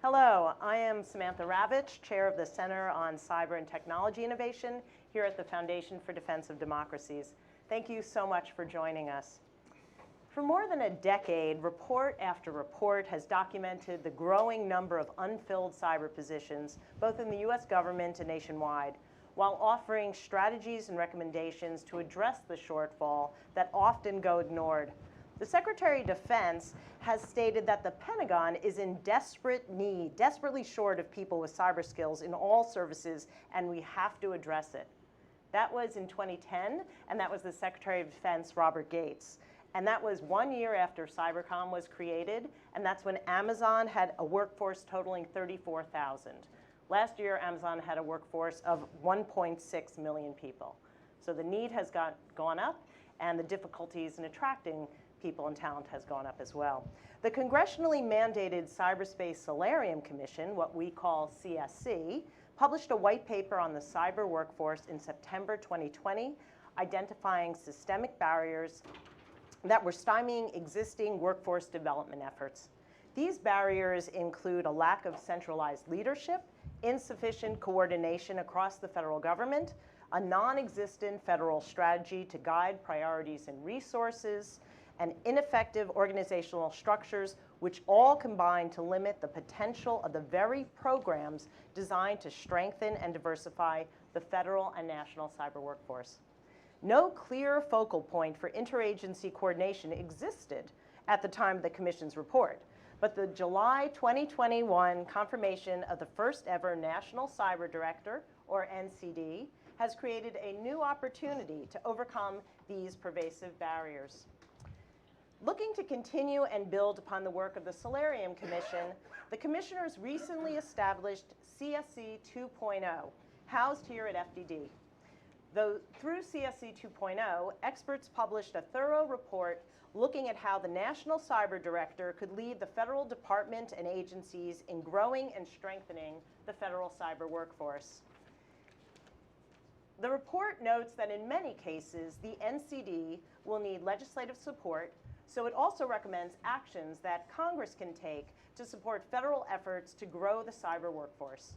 Hello, I am Samantha Ravich, Chair of the Center on Cyber and Technology Innovation here at the Foundation for Defense of Democracies. Thank you so much for joining us. For more than a decade, report after report has documented the growing number of unfilled cyber positions, both in the US government and nationwide, while offering strategies and recommendations to address the shortfall that often go ignored. The Secretary of Defense has stated that the Pentagon is in desperate need, desperately short of people with cyber skills in all services, and we have to address it. That was in 2010, and that was the Secretary of Defense, Robert Gates. And that was 1 year after Cybercom was created, and that's when Amazon had a workforce totaling 34,000. Last year, Amazon had a workforce of 1.6 million people. So the need has gone up, and the difficulties in attracting people and talent has gone up as well. The congressionally mandated Cyberspace Solarium Commission, what we call CSC, published a white paper on the cyber workforce in September 2020, identifying systemic barriers that were stymieing existing workforce development efforts. These barriers include a lack of centralized leadership, insufficient coordination across the federal government, a non-existent federal strategy to guide priorities and resources, and ineffective organizational structures, which all combine to limit the potential of the very programs designed to strengthen and diversify the federal and national cyber workforce. No clear focal point for interagency coordination existed at the time of the Commission's report, but the July 2021 confirmation of the first ever National Cyber Director, or NCD, has created a new opportunity to overcome these pervasive barriers. Looking to continue and build upon the work of the Solarium Commission, the commissioners recently established CSC 2.0, housed here at FDD. Through CSC 2.0, experts published a thorough report looking at how the National Cyber Director could lead the federal department and agencies in growing and strengthening the federal cyber workforce. The report notes that in many cases, the NCD will need legislative support, so it also recommends actions that Congress can take to support federal efforts to grow the cyber workforce.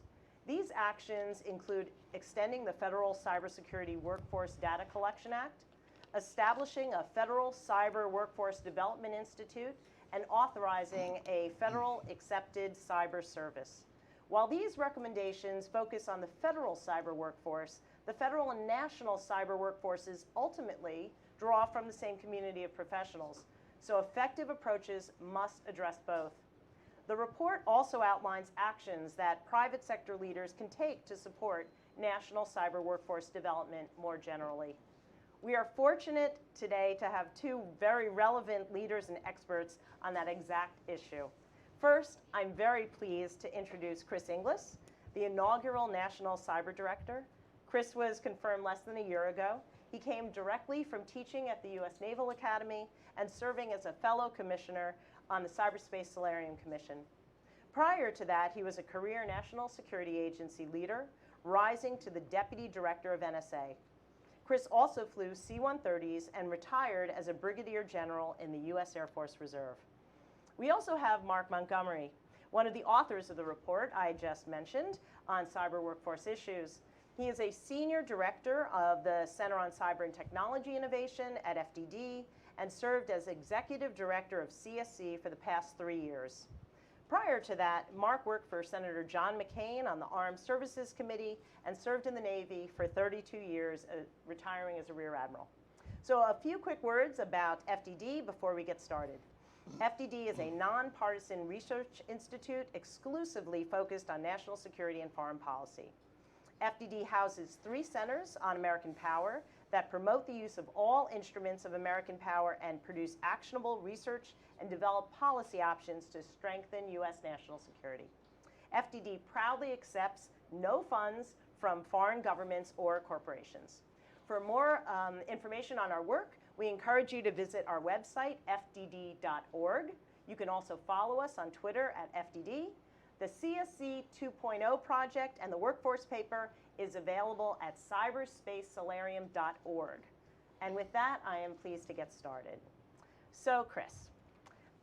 These actions include extending the Federal Cybersecurity Workforce Data Collection Act, establishing a Federal Cyber Workforce Development Institute, and authorizing a federal accepted cyber service. While these recommendations focus on the federal cyber workforce, the federal and national cyber workforces ultimately draw from the same community of professionals, so effective approaches must address both. The report also outlines actions that private sector leaders can take to support national cyber workforce development more generally. We are fortunate today to have two very relevant leaders and experts on that exact issue. First, I'm very pleased to introduce Chris Inglis, the inaugural National Cyber Director. Chris was confirmed less than a year ago. He came directly from teaching at the US Naval Academy and serving as a fellow commissioner on the Cyberspace Solarium Commission. Prior to that, he was a career National Security Agency leader, rising to the Deputy Director of NSA. Chris also flew C-130s and retired as a Brigadier General in the US Air Force Reserve. We also have Mark Montgomery, one of the authors of the report I just mentioned on cyber workforce issues. He is a Senior Director of the Center on Cyber and Technology Innovation at FDD and served as Executive Director of CSC for the past 3 years. Prior to that, Mark worked for Senator John McCain on the Armed Services Committee and served in the Navy for 32 years, retiring as a Rear Admiral. So a few quick words about FDD before we get started. FDD is a nonpartisan research institute exclusively focused on national security and foreign policy. FDD houses 3 centers on American power that promote the use of all instruments of American power and produce actionable research and develop policy options to strengthen US national security. FDD proudly accepts no funds from foreign governments or corporations. For more information on our work, we encourage you to visit our website, fdd.org. You can also follow us on Twitter at FDD. The CSC 2.0 project and the workforce paper is available at cyberspacesolarium.org. And with that, I am pleased to get started. So, Chris,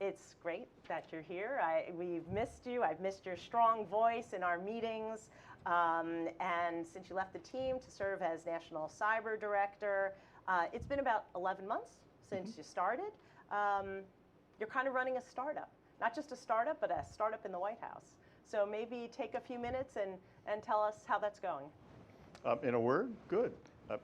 It's great that you're here. We've missed you. I've missed your strong voice in our meetings. And since you left the team to serve as National Cyber Director, it's been about 11 months since you started. You're kind of running a startup. Not just a startup, but a startup in the White House. So maybe take a few minutes and tell us how that's going. In a word, good.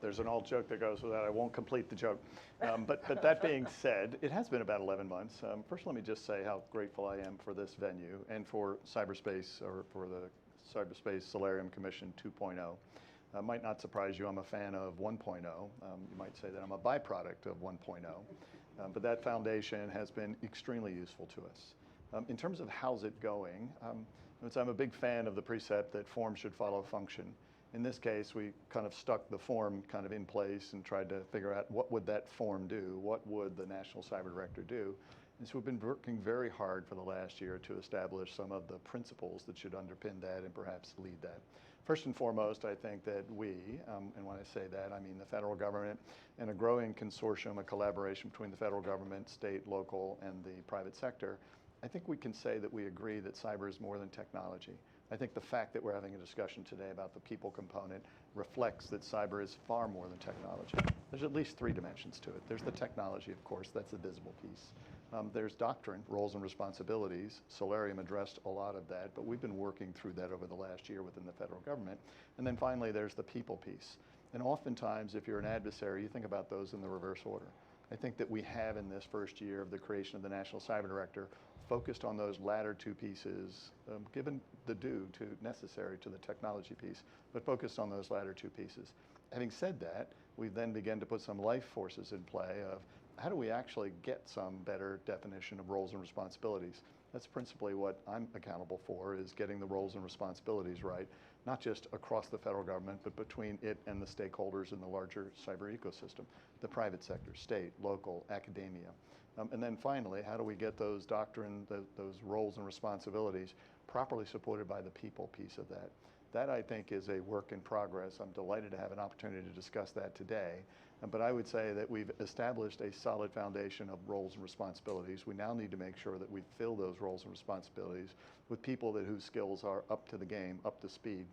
There's an old joke that goes with that. I won't complete the joke. But that being said, it has been about 11 months. First, let me just say how grateful I am for this venue and for cyberspace, or for the Cyberspace Solarium Commission 2.0. Might not surprise you, I'm a fan of 1.0. You might say that I'm a byproduct of 1.0. But that foundation has been extremely useful to us. In terms of how's it going, I'm a big fan of the precept that form should follow function. In this case, we kind of stuck the form kind of in place and tried to figure out what would that form do, what would the National Cyber Director do. And so we've been working very hard for the last year to establish some of the principles that should underpin that and perhaps lead that. First and foremost, I think that we, and when I say that, I mean the federal government and a growing consortium, a collaboration between the federal government, state, local, and the private sector, I think we can say that we agree that cyber is more than technology. I think the fact that we're having a discussion today about the people component reflects that cyber is far more than technology. There's at least 3 dimensions to it. There's the technology, of course, that's the visible piece. There's doctrine, roles and responsibilities. Solarium addressed a lot of that, but we've been working through that over the last year within the federal government. And then finally, there's the people piece. And oftentimes, if you're an adversary, you think about those in the reverse order. I think that we have, in this first year of the creation of the National Cyber Director, focused on those latter 2 pieces, given the due to necessary to the technology piece, but focused on those latter 2 pieces. Having said that, we then began to put some life forces in play of how do we actually get some better definition of roles and responsibilities. That's principally what I'm accountable for, is getting the roles and responsibilities right, not just across the federal government, but between it and the stakeholders in the larger cyber ecosystem, the private sector, state, local, academia. And then finally, how do we get those doctrine, those roles and responsibilities properly supported by the people piece of that? That, I think, is a work in progress. I'm delighted to have an opportunity to discuss that today. But I would say that we've established a solid foundation of roles and responsibilities. We now need to make sure that we fill those roles and responsibilities with people whose skills are up to the game, up to speed.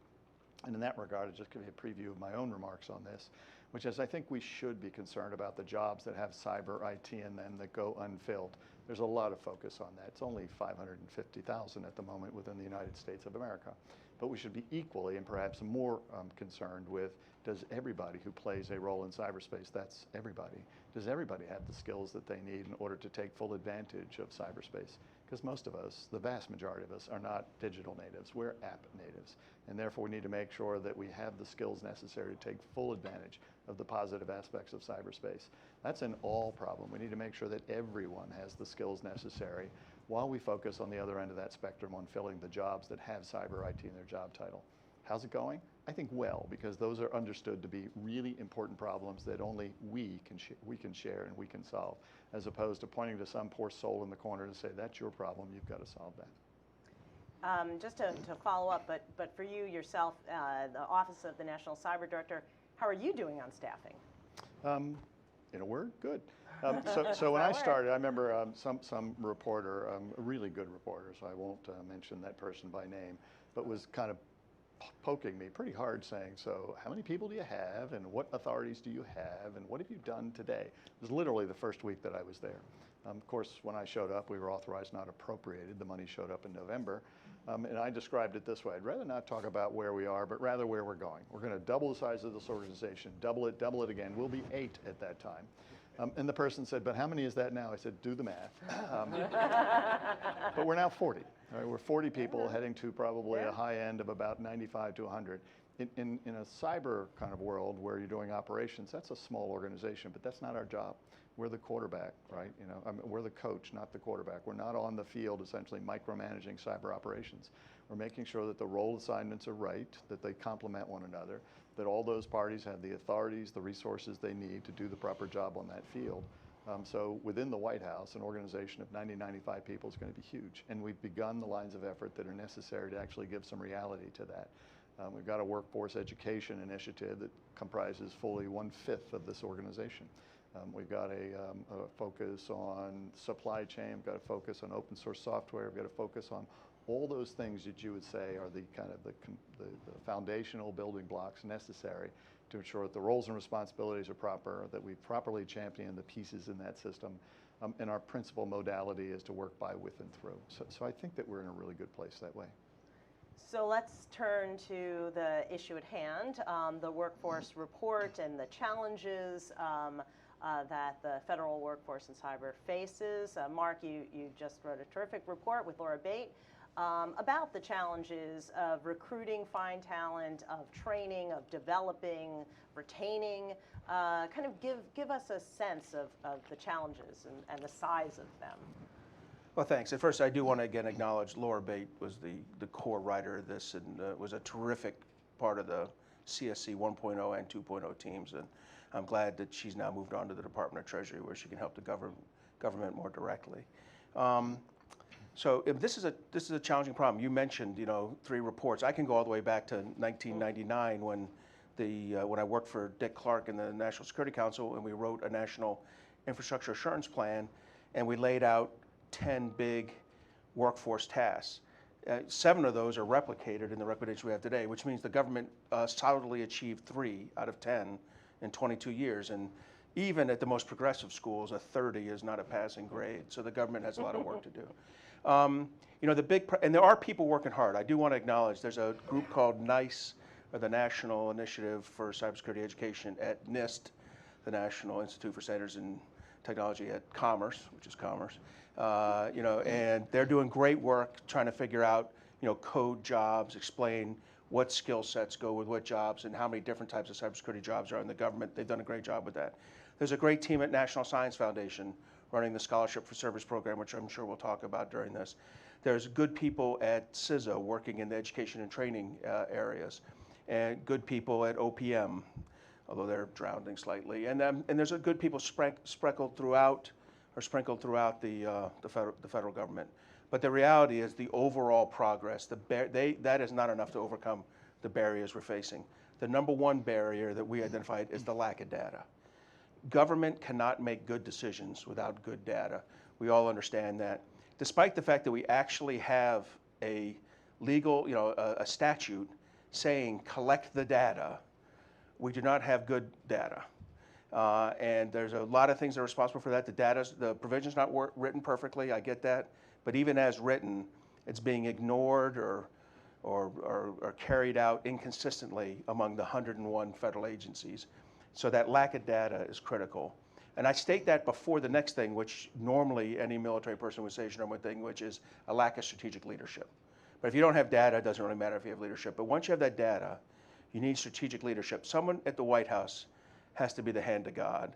And in that regard, I'll just give you a preview of my own remarks on this, which is I think we should be concerned about the jobs that have cyber IT in them that go unfilled. There's a lot of focus on that. It's only 550,000 at the moment within the United States of America. But we should be equally and perhaps more concerned with, does everybody who plays a role in cyberspace, that's everybody, does everybody have the skills that they need in order to take full advantage of cyberspace? Because most of us, the vast majority of us, are not digital natives, we're app natives. And therefore we need to make sure that we have the skills necessary to take full advantage of the positive aspects of cyberspace. That's an all problem. We need to make sure that everyone has the skills necessary while we focus on the other end of that spectrum on filling the jobs that have cyber IT in their job title. How's it going? I think well, because those are understood to be really important problems that only we can share and we can solve, as opposed to pointing to some poor soul in the corner and say, that's your problem, you've got to solve that. Just to follow up, but for you yourself, the Office of the National Cyber Director, how are you doing on staffing? In a word, good. So when I started, I remember some reporter, a really good reporter, so I won't mention that person by name, but was kind of poking me pretty hard saying, so how many people do you have and what authorities do you have and what have you done today? It was literally the first week that I was there. Of course, when I showed up, we were authorized, not appropriated. The money showed up in November. And I described it this way. I'd rather not talk about where we are, but rather where we're going. We're going to double the size of this organization, double it again. We'll be 8 at that time. And the person said, but how many is that now? I said, do the math. But we're now 40. Right? We're 40 people heading to probably a high end of about 95 to 100. In a cyber kind of world where you're doing operations, that's a small organization, but that's not our job. We're the quarterback, right? We're the coach, not the quarterback. We're not on the field essentially micromanaging cyber operations. We're making sure that the role assignments are right, that they complement one another, that all those parties have the authorities, the resources they need to do the proper job on that field. So within the White House, an organization of 90, 95 people is going to be huge. And we've begun the lines of effort that are necessary to actually give some reality to that. We've got a workforce education initiative that comprises fully 1/5 of this organization. We've got a focus on supply chain. We've got a focus on open source software. We've got a focus on all those things that you would say are the kind of the foundational building blocks necessary to ensure that the roles and responsibilities are proper, that we properly champion the pieces in that system, and our principal modality is to work by, with, and through. So I think that we're in a really good place that way. So let's turn to the issue at hand, the workforce report and the challenges that the federal workforce in cyber faces. Mark, you just wrote a terrific report with Laura Bate about the challenges of recruiting fine talent, of training, of developing, retaining. Kind of give us a sense of the challenges and the size of them. Well, thanks. At first, I do want to again acknowledge Laura Bate was the core writer of this and was a terrific part of the CSC 1.0 and 2.0 teams. And I'm glad that she's now moved on to the Department of Treasury where she can help the government more directly. So if this is a challenging problem. You mentioned 3 reports. I can go all the way back to 1999 when I worked for Dick Clark in the National Security Council and we wrote a National Infrastructure Assurance Plan and we laid out 10 big workforce tasks. 7 of those are replicated in the recommendation we have today, which means the government solidly achieved 3 out of 10 in 22 years. And even at the most progressive schools, a 30 is not a passing grade. So the government has a lot of work to do. And there are people working hard. I do want to acknowledge there's a group called NICE, or the National Initiative for Cybersecurity Education at NIST, the National Institute for Standards and Technology at Commerce, which is Commerce. And they're doing great work trying to figure out, code jobs, explain what skill sets go with what jobs and how many different types of cybersecurity jobs are in the government. They've done a great job with that. There's a great team at National Science Foundation running the Scholarship for Service program, which I'm sure we'll talk about during this. There's good people at CISA working in the education and training areas, and good people at OPM, although they're drowning slightly. And there's a good people sprinkled throughout the federal government. But the reality is the overall progress, that is not enough to overcome the barriers we're facing. The number one barrier that we identified is the lack of data. Government cannot make good decisions without good data. We all understand that. Despite the fact that we actually have a legal, a statute saying collect the data, we do not have good data. And there's a lot of things that are responsible for that. The provision's not written perfectly, I get that. But even as written, it's being ignored or carried out inconsistently among the 101 federal agencies. So that lack of data is critical. And I state that before the next thing, which normally any military person would say is number one thing, which is a lack of strategic leadership. But if you don't have data, it doesn't really matter if you have leadership. But once you have that data, you need strategic leadership. Someone at the White House has to be the hand of God.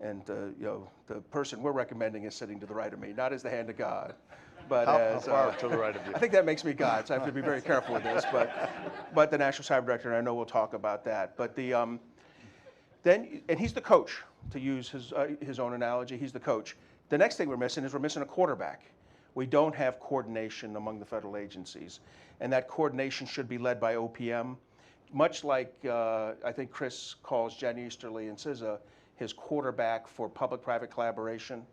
And the person we're recommending is sitting to the right of me, not as the hand of God, but how far to the right of you? I think that makes me God, so I have to be very careful with this. But the National Cyber Director, and I know we'll talk about that. But and he's the coach, to use his own analogy. He's the coach. The next thing we're missing a quarterback. We don't have coordination among the federal agencies, and that coordination should be led by OPM. Much like I think Chris calls Jen Easterly and CISA his quarterback for public-private collaboration,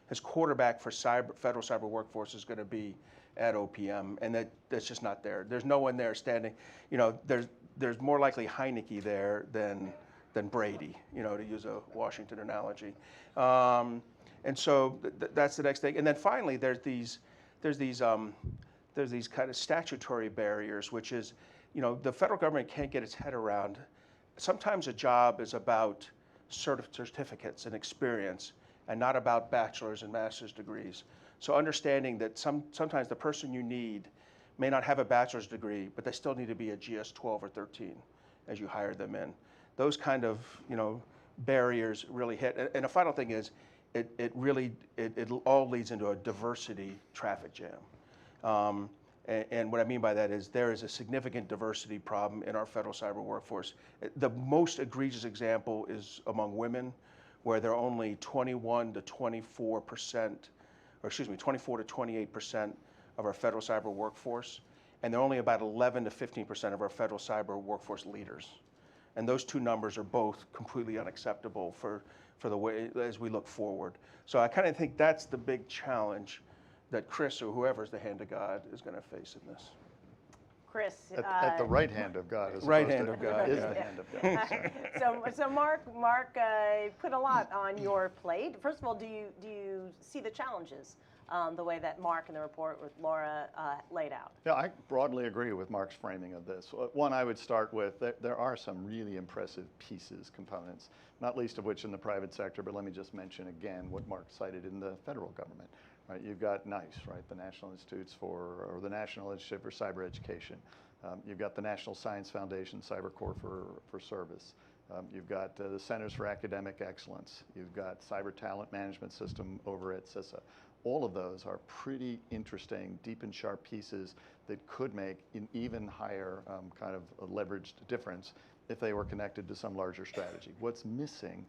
his quarterback for federal cyber workforce is going to be at OPM, and that's just not there. There's no one there standing. There's more likely Heineke there than Brady, to use a Washington analogy. And so that's the next thing. And then finally, there's these kind of statutory barriers, which is, the federal government can't get its head around. Sometimes a job is about certificates and experience and not about bachelor's and master's degrees. So understanding that sometimes the person you need may not have a bachelor's degree, but they still need to be a GS 12 or 13 as you hire them in. Those kind of barriers really hit. And the final thing is, it all leads into a diversity traffic jam. And what I mean by that is there is a significant diversity problem in our federal cyber workforce. The most egregious example is among women, where they're only 24 to 28% of our federal cyber workforce, and they're only about 11 to 15% of our federal cyber workforce leaders. And those two numbers are both completely unacceptable for the way as we look forward. So I kind of think that's the big challenge that Chris or whoever's the hand of God is going to face in this. Chris. At the right hand of God. As Right opposed hand to- of God, Is yeah. the hand of God. sorry. So Mark put a lot on your plate. First of all, do you see the challenges the way that Mark in the report with Laura laid out? Yeah, I broadly agree with Mark's framing of this. One, I would start with, there are some really impressive pieces, components, not least of which in the private sector, but let me just mention again what Mark cited in the federal government. Right, you've got NICE, right, the National Institutes or the National Institute for Cyber Education. You've got the National Science Foundation, Cyber Corps for Service. You've got the Centers for Academic Excellence. You've got Cyber Talent Management System over at CISA. All of those are pretty interesting, deep and sharp pieces that could make an even higher kind of a leveraged difference if they were connected to some larger strategy. What's missing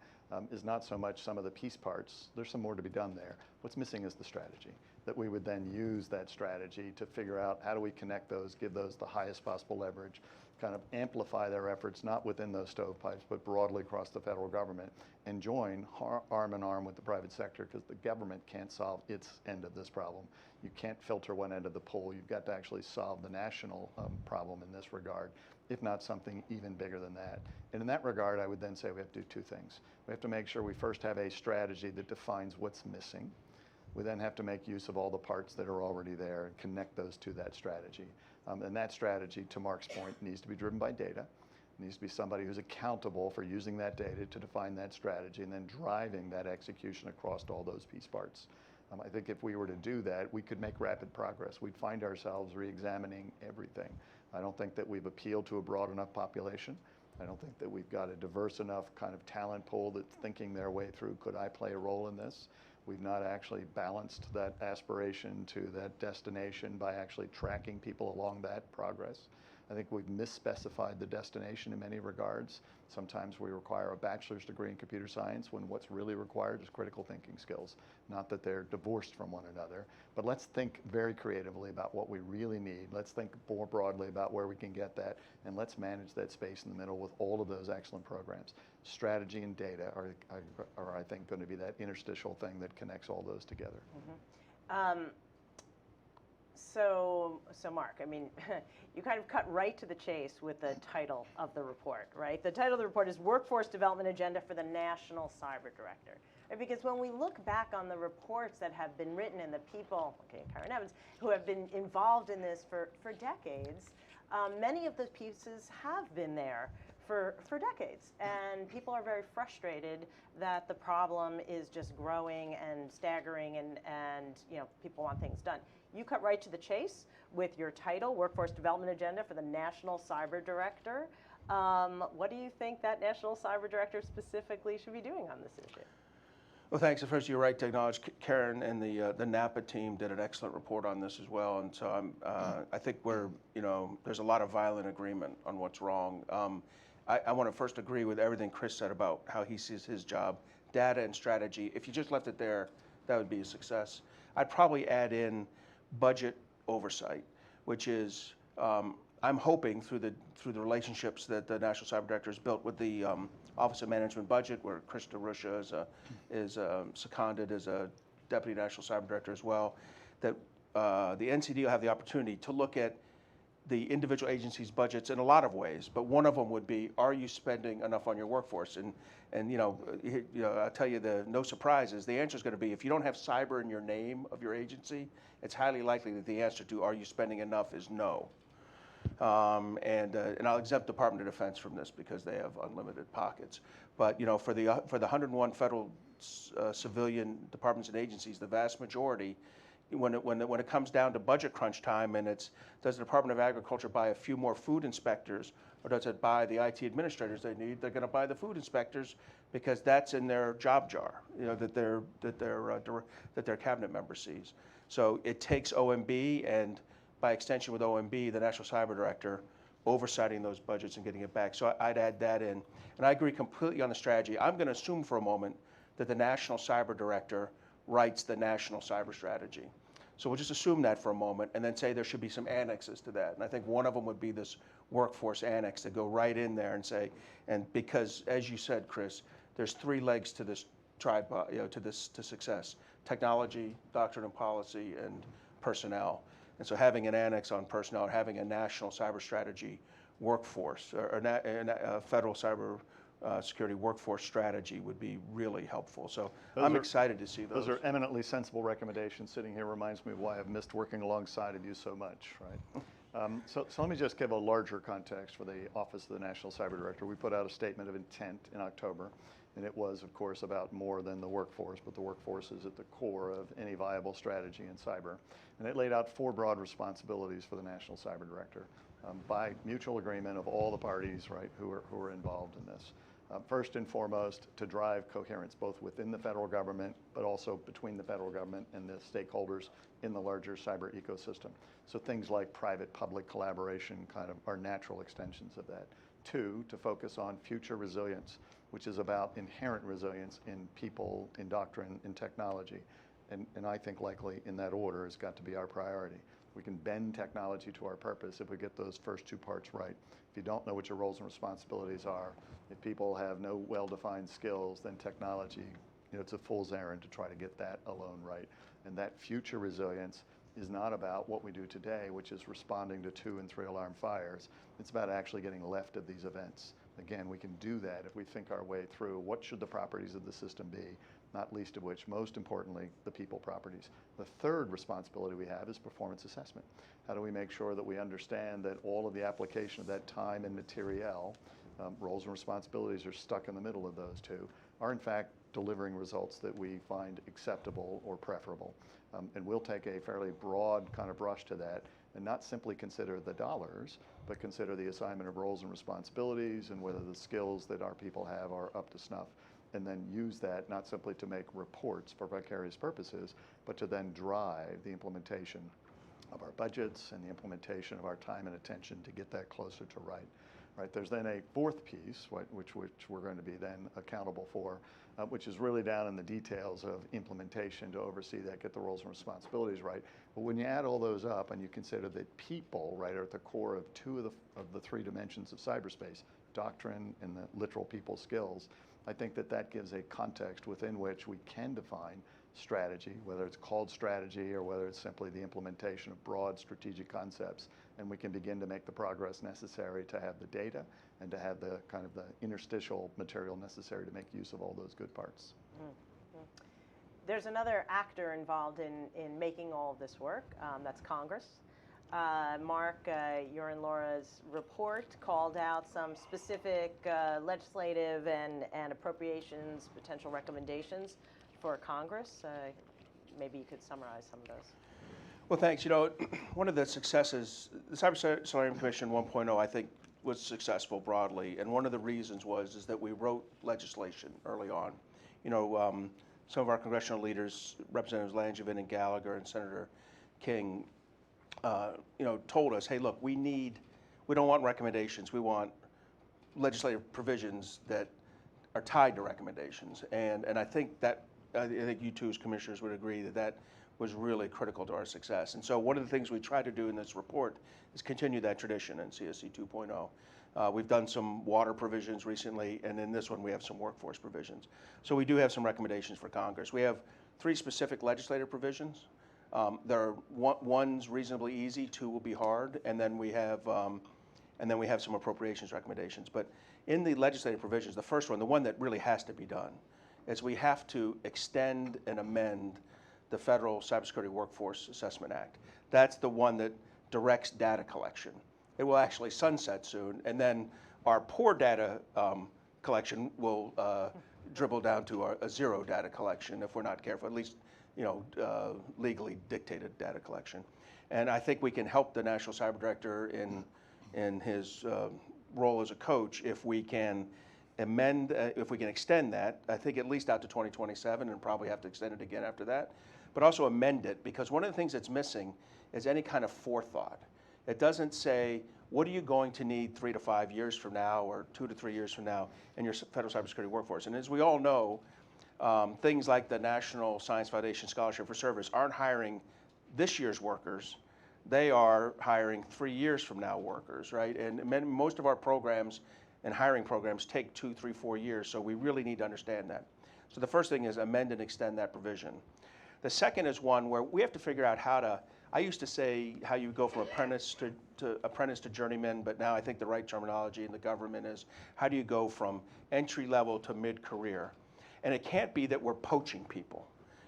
is not so much some of the piece parts. There's some more to be done there. What's missing is the strategy, that we would then use that strategy to figure out how do we connect those, give those the highest possible leverage, kind of amplify their efforts, not within those stovepipes, but broadly across the federal government, and join arm in arm with the private sector, because the government can't solve its end of this problem. You can't filter one end of the pool. You've got to actually solve the national problem in this regard, if not something even bigger than that. And in that regard, I would then say we have to do two things. We have to make sure we first have a strategy that defines what's missing. We then have to make use of all the parts that are already there and connect those to that strategy. And that strategy, to Mark's point, needs to be driven by data. It needs to be somebody who's accountable for using that data to define that strategy and then driving that execution across all those piece parts. I think if we were to do that, we could make rapid progress. We'd find ourselves re-examining everything. I don't think that we've appealed to a broad enough population. I don't think that we've got a diverse enough kind of talent pool that's thinking their way through, could I play a role in this? We've not actually balanced that aspiration to that destination by actually tracking people along that progress. I think we've misspecified the destination in many regards. Sometimes we require a bachelor's degree in computer science when what's really required is critical thinking skills. Not that they're divorced from one another, but let's think very creatively about what we really need. Let's think more broadly about where we can get that, and let's manage that space in the middle with all of those excellent programs. Strategy and data are I think, going to be that interstitial thing that connects all those together. Mm-hmm. So Mark, I mean, you kind of cut right to the chase with the title of the report, right? The title of the report is Workforce Development Agenda for the National Cyber Director. Right? Because when we look back on the reports that have been written and the people, okay, Karen Evans, who have been involved in this for decades, many of the pieces have been there for decades. And people are very frustrated that the problem is just growing and staggering and you know, people want things done. You cut right to the chase with your title, Workforce Development Agenda for the National Cyber Director. What do you think that National Cyber Director specifically should be doing on this issue? Well, thanks. First, you're right to acknowledge Karen and the NAPA team did an excellent report on this as well. And so I think there's a lot of violent agreement on what's wrong. I want to first agree with everything Chris said about how he sees his job, data and strategy. If you just left it there, that would be a success. I'd probably add in budget oversight, which is I'm hoping through the relationships that the National Cyber Director has built with the Office of Management Budget, where Krista Rusha is seconded as a Deputy National Cyber Director as well, that the NCD will have the opportunity to look at the individual agencies' budgets in a lot of ways, but one of them would be, are you spending enough on your workforce? And I'll tell you, no surprises, the answer is going to be, if you don't have cyber in your name of your agency, it's highly likely that the answer to are you spending enough is no. And I'll exempt Department of Defense from this because they have unlimited pockets. But for the 101 federal civilian departments and agencies, the vast majority, when it comes down to budget crunch time, and does the Department of Agriculture buy a few more food inspectors, or does it buy the IT administrators they need? They're going to buy the food inspectors because that's in their job jar, that their cabinet member sees. So it takes OMB, and by extension with OMB, the National Cyber Director, oversighting those budgets and getting it back. So I'd add that in. And I agree completely on the strategy. I'm going to assume for a moment that the National Cyber Director writes the National Cyber Strategy. So we'll just assume that for a moment and then say there should be some annexes to that. And I think one of them would be this workforce annex to go right in there and say, and because as you said, Chris, there's 3 legs to this to success: technology, doctrine and policy, and personnel. And so having an annex on personnel, having a national cyber strategy workforce, or a federal cyber security workforce strategy would be really helpful. So I'm excited to see those. Those are eminently sensible recommendations. Sitting here reminds me of why I've missed working alongside of you so much, right? So let me just give a larger context for the Office of the National Cyber Director. We put out a statement of intent in October, and it was, of course, about more than the workforce, but the workforce is at the core of any viable strategy in cyber. And it laid out 4 broad responsibilities for the National Cyber Director by mutual agreement of all the parties, right, who are involved in this. First and foremost, to drive coherence both within the federal government, but also between the federal government and the stakeholders in the larger cyber ecosystem. So things like private-public collaboration kind of are natural extensions of that. 2, to focus on future resilience, which is about inherent resilience in people, in doctrine, in technology. And I think likely in that order has got to be our priority. We can bend technology to our purpose if we get those first 2 parts right. If you don't know what your roles and responsibilities are, if people have no well-defined skills, then technology, it's a fool's errand to try to get that alone right. And that future resilience is not about what we do today, which is responding to 2 and 3 alarm fires. It's about actually getting left of these events. Again, we can do that if we think our way through what should the properties of the system be, not least of which, most importantly, the people properties. The 3rd responsibility we have is performance assessment. How do we make sure that we understand that all of the application of that time and materiel, roles and responsibilities are stuck in the middle of those 2, are in fact delivering results that we find acceptable or preferable. And we'll take a fairly broad kind of brush to that and not simply consider the dollars, but consider the assignment of roles and responsibilities and whether the skills that our people have are up to snuff. And then use that not simply to make reports for vicarious purposes, but to then drive the implementation of our budgets and the implementation of our time and attention to get that closer to right. Right, there's then a 4th piece, which we're going to be then accountable for, which is really down in the details of implementation to oversee that, get the roles and responsibilities right. But when you add all those up and you consider that people, right, are at the core of 2 of the 3 dimensions of cyberspace, doctrine and the literal people skills, I think that gives a context within which we can define strategy, whether it's called strategy or whether it's simply the implementation of broad strategic concepts, and we can begin to make the progress necessary to have the data and to have the kind of the interstitial material necessary to make use of all those good parts. Mm-hmm. There's another actor involved in making all of this work, that's Congress. Mark, your and Laura's report called out some specific legislative and appropriations potential recommendations for Congress. Maybe you could summarize some of those. Well, thanks. One of the successes, the Cyberspace Solarium Commission 1.0, I think, was successful broadly, and one of the reasons is that we wrote legislation early on. Some of our congressional leaders, Representatives Langevin and Gallagher and Senator King, told us, hey, look, we don't want recommendations. We want legislative provisions that are tied to recommendations, and I think you two as commissioners would agree that was really critical to our success. And so one of the things we try to do in this report is continue that tradition in CSC 2.0. We've done some water provisions recently, and in this one we have some workforce provisions. So we do have some recommendations for Congress. We have 3 specific legislative provisions. One's reasonably easy, 2 will be hard, and then we have some appropriations recommendations. But in the legislative provisions, the first one, the one that really has to be done, is we have to extend and amend the Federal Cybersecurity Workforce Assessment Act. That's the one that directs data collection. It will actually sunset soon, and then our poor data collection will dribble down to a 0 data collection if we're not careful, at least legally dictated data collection. And I think we can help the National Cyber Director in his role as a coach if we can if we can extend that, I think at least out to 2027, and probably have to extend it again after that, but also amend it, because one of the things that's missing is any kind of forethought. It doesn't say, what are you going to need 3 to 5 years from now or 2 to 3 years from now in your federal cybersecurity workforce? And as we all know, things like the National Science Foundation Scholarship for Service aren't hiring this year's workers, they are hiring 3 years from now workers, right? And most of our programs and hiring programs take 2, 3, 4 years, so we really need to understand that. So the first thing is amend and extend that provision. The second is one where we have to figure out how to, I used to say how you go from apprentice to journeyman, but now I think the right terminology in the government is how do you go from entry level to mid-career? And it can't be that we're poaching people,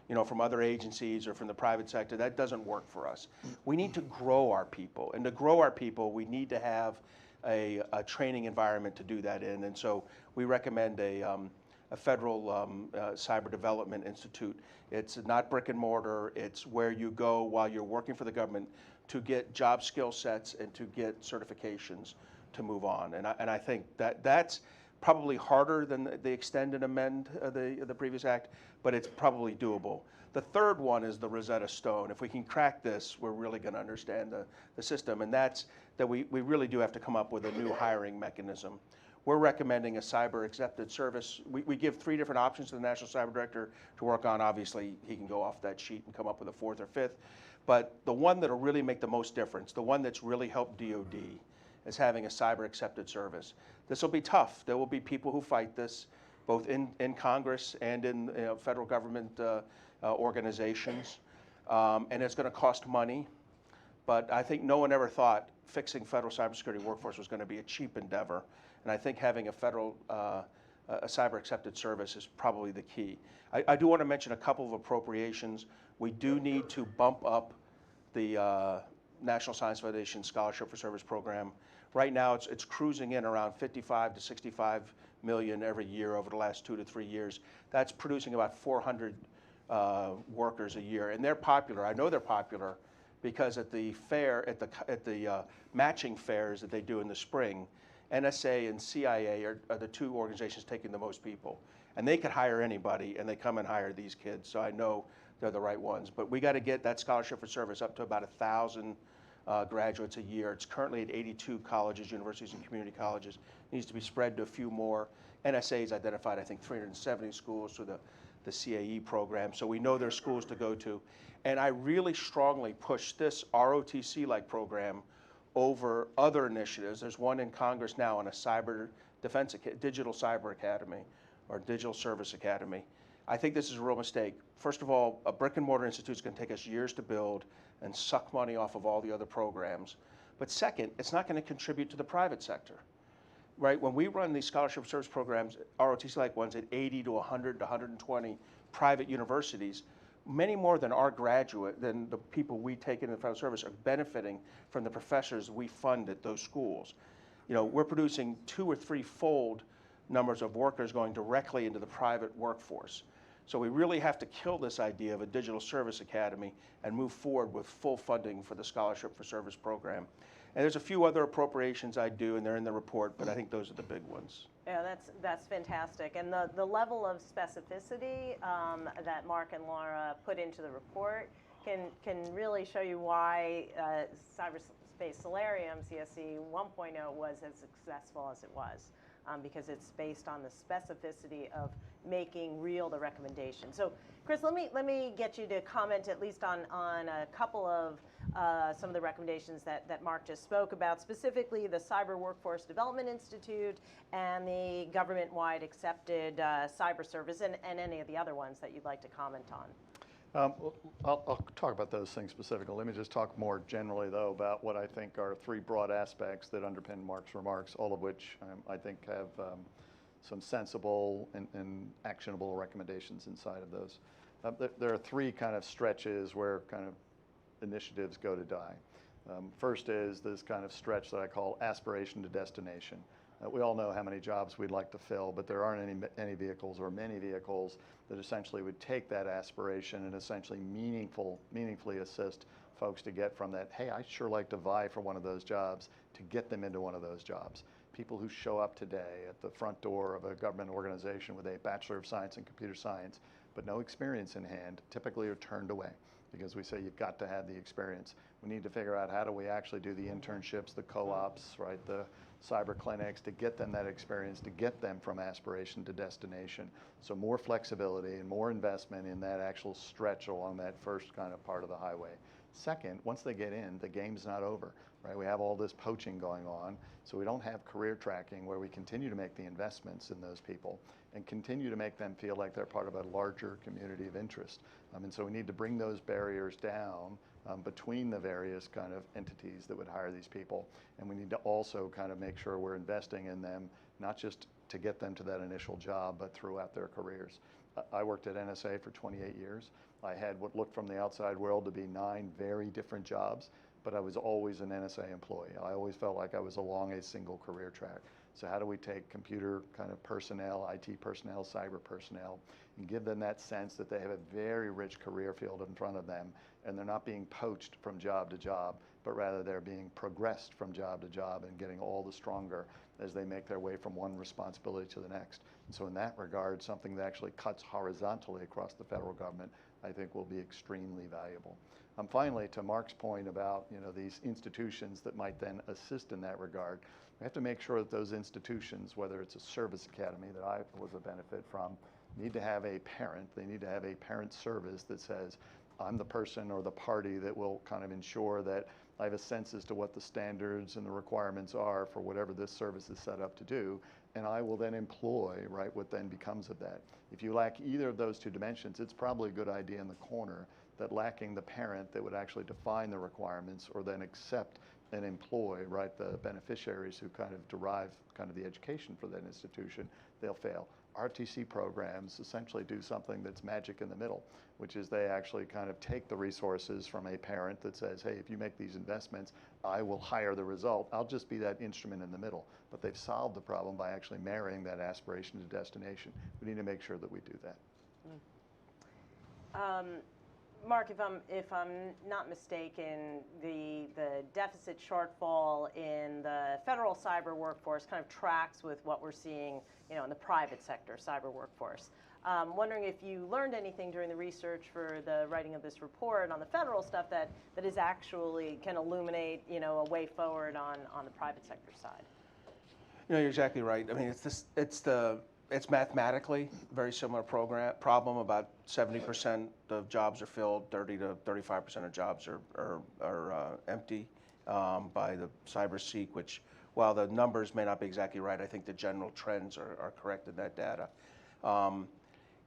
you know, from other agencies or from the private sector. That doesn't work for us. We need to grow our people, and to grow our people, we need to have a training environment to do that in. And so we recommend a federal cyber development institute. It's not brick and mortar. It's where you go while you're working for the government to get job skill sets and to get certifications to move on. And I think that's probably harder than the extend and amend the previous act, but it's probably doable. The third one is the Rosetta Stone. If we can crack this, we're really going to understand the system, and that's that we really do have to come up with a new hiring mechanism. We're recommending a cyber accepted service. We give 3 different options to the National Cyber Director to work on. Obviously, he can go off that sheet and come up with a 4th or 5th. But the one that'll really make the most difference, the one that's really helped DOD, is having a cyber accepted service. This will be tough. There will be people who fight this, both in Congress and in federal government organizations. And it's going to cost money. But I think no one ever thought fixing federal cybersecurity workforce was going to be a cheap endeavor. And I think having a federal a cyber accepted service is probably the key. I do want to mention a couple of appropriations. We do need to bump up the National Science Foundation Scholarship for Service program. Right now, it's cruising in around 55 to 65 million every year over the last 2 to 3 years. That's producing about 400 workers a year, and they're popular. I know they're popular because at the fair, at the matching fairs that they do in the spring, NSA and CIA are the 2 organizations taking the most people. And they could hire anybody, and they come and hire these kids, so I know they're the right ones. But we got to get that scholarship for service up to about 1,000 graduates a year. It's currently at 82 colleges, universities, and community colleges. It needs to be spread to a few more. NSA has identified, I think, 370 schools through the CAE program, so we know there's schools to go to. And I really strongly push this ROTC-like program over other initiatives. There's one in Congress now on a cyber defense, digital cyber academy or digital service academy. I think this is a real mistake. First of all, a brick and mortar institute is going to take us years to build and suck money off of all the other programs. But second, it's not going to contribute to the private sector, right? When we run these scholarship service programs, ROTC-like ones at 80 to 100 to 120 private universities, many more than than the people we take into the federal service are benefiting from the professors we fund at those schools. You know, we're producing 2 or 3-fold numbers of workers going directly into the private workforce. So we really have to kill this idea of a digital service academy and move forward with full funding for the Scholarship for Service program. And there's a few other appropriations I do, and they're in the report, but I think those are the big ones. Yeah, that's fantastic. And the level of specificity that Mark and Laura put into the report can really show you why Cyberspace Solarium, CSC 1.0, was as successful as it was. Because it's based on the specificity of making real the recommendation. So, Chris, let me get you to comment at least on a couple of some of the recommendations that Mark just spoke about, specifically the Cyber Workforce Development Institute and the government-wide accepted cyber service, and any of the other ones that you'd like to comment on. I'll talk about those things specifically. Let me just talk more generally, though, about what I think are 3 broad aspects that underpin Mark's remarks, all of which I think have some sensible and actionable recommendations inside of those. There are 3 kind of stretches where kind of initiatives go to die. First is this kind of stretch that I call aspiration to destination. We all know how many jobs we'd like to fill, but there aren't any vehicles or many vehicles that essentially would take that aspiration and essentially meaningfully assist folks to get from that, hey, I'd sure like to vie for one of those jobs, to get them into one of those jobs. People who show up today at the front door of a government organization with a Bachelor of Science in Computer Science, but no experience in hand, typically are turned away because we say you've got to have the experience. We need to figure out how do we actually do the internships, the co-ops, right, the cyber clinics to get them that experience, to get them from aspiration to destination. So more flexibility and more investment in that actual stretch along that first kind of part of the highway. Second, once they get in, the game's not over, right? We have all this poaching going on, so we don't have career tracking where we continue to make the investments in those people and continue to make them feel like they're part of a larger community of interest. And so we need to bring those barriers down between the various kind of entities that would hire these people. And we need to also kind of make sure we're investing in them, not just to get them to that initial job, but throughout their careers. I worked at NSA for 28 years. I had what looked from the outside world to be 9 very different jobs, but I was always an NSA employee. I always felt like I was along a single career track. So how do we take computer kind of personnel, IT personnel, cyber personnel, and give them that sense that they have a very rich career field in front of them, and they're not being poached from job to job, but rather they're being progressed from job to job and getting all the stronger as they make their way from one responsibility to the next. And so in that regard, something that actually cuts horizontally across the federal government, I think will be extremely valuable. Finally, to Mark's point about these institutions that might then assist in that regard, we have to make sure that those institutions, whether it's a service academy that I was a benefit from, need to have a parent. They need to have a parent service that says, I'm the person or the party that will kind of ensure that I have a sense as to what the standards and the requirements are for whatever this service is set up to do, and I will then employ, right, what then becomes of that. If you lack either of those two dimensions, it's probably a good idea in the corner that lacking the parent that would actually define the requirements or then accept and employ, right, the beneficiaries who kind of derive kind of the education for that institution, they'll fail. RTC programs essentially do something that's magic in the middle, which is they actually kind of take the resources from a parent that says, hey, if you make these investments, I will hire the result. I'll just be that instrument in the middle. But they've solved the problem by actually marrying that aspiration to destination. We need to make sure that we do that. Mark, if I'm not mistaken, the deficit shortfall in the federal cyber workforce kind of tracks with what we're seeing, in the private sector cyber workforce. Wondering if you learned anything during the research for the writing of this report on the federal stuff that is actually can illuminate, a way forward on the private sector side. You're exactly right. I mean, it's mathematically a very similar problem. About 70% of jobs are filled, 30 to 35% of jobs are empty by the CyberSeek, which, while the numbers may not be exactly right, I think the general trends are correct in that data.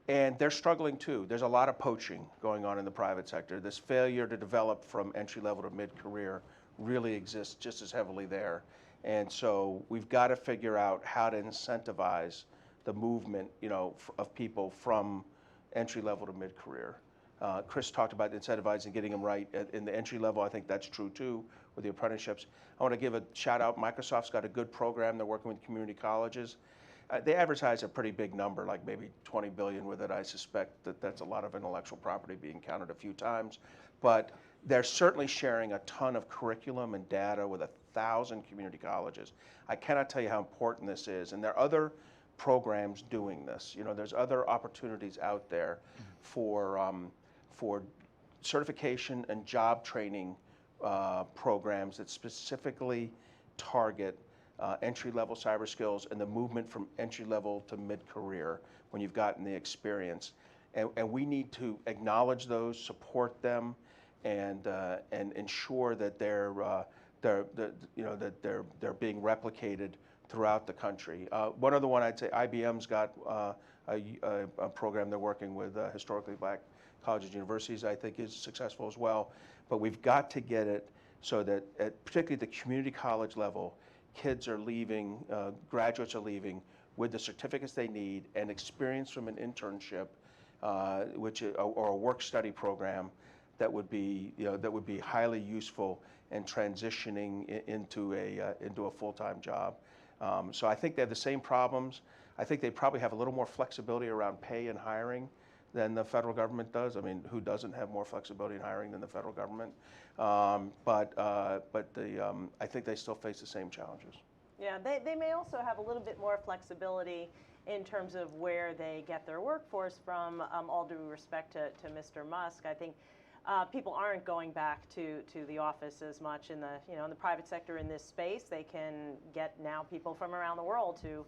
And they're struggling too. There's a lot of poaching going on in the private sector. This failure to develop from entry level to mid-career really exists just as heavily there. And so we've got to figure out how to incentivize the movement, of people from entry level to mid-career. Chris talked about incentivizing, getting them right in the entry level. I think that's true too with the apprenticeships. I want to give a shout out. Microsoft's got a good program. They're working with community colleges. They advertise a pretty big number, like maybe 20 billion with it. I suspect that that's a lot of intellectual property being counted a few times. But they're certainly sharing a ton of curriculum and data with 1,000 community colleges. I cannot tell you how important this is. And there are other programs doing this. There's other opportunities out there for certification and job training programs that specifically target entry-level cyber skills and the movement from entry-level to mid-career when you've gotten the experience. And we need to acknowledge those, support them, and ensure that they're being replicated throughout the country. One other one, I'd say IBM's got a program they're working with historically black colleges and universities, I think is successful as well. But we've got to get it so that at particularly the community college level, kids are leaving, graduates are leaving with the certificates they need and experience from an internship, or a work study program that would be highly useful in transitioning into a full-time job. So I think they have the same problems. I think they probably have a little more flexibility around pay and hiring than the federal government does. I mean, who doesn't have more flexibility in hiring than the federal government? But I think they still face the same challenges. Yeah, they may also have a little bit more flexibility in terms of where they get their workforce from. All due respect to Mr. Musk, I think people aren't going back to the office as much in the private sector in this space. They can get now people from around the world to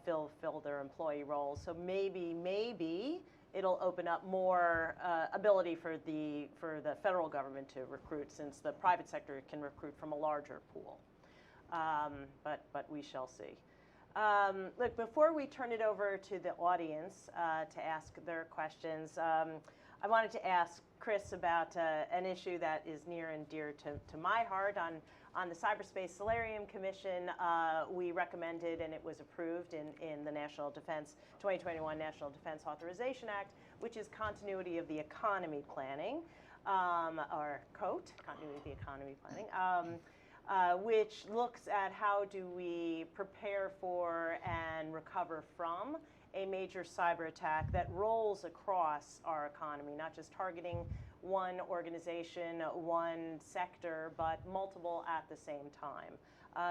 fill their employee roles. So maybe it'll open up more ability for the federal government to recruit, since the private sector can recruit from a larger pool. But we shall see. Look, before we turn it over to the audience to ask their questions, I wanted to ask Chris about an issue that is near and dear to my heart. On the Cyberspace Solarium Commission, we recommended, and it was approved in the 2021 National Defense Authorization Act, which is continuity of the economy planning, or COAT, continuity of the economy planning, which looks at how do we prepare for and recover from a major cyber attack that rolls across our economy, not just targeting one organization, one sector, but multiple at the same time.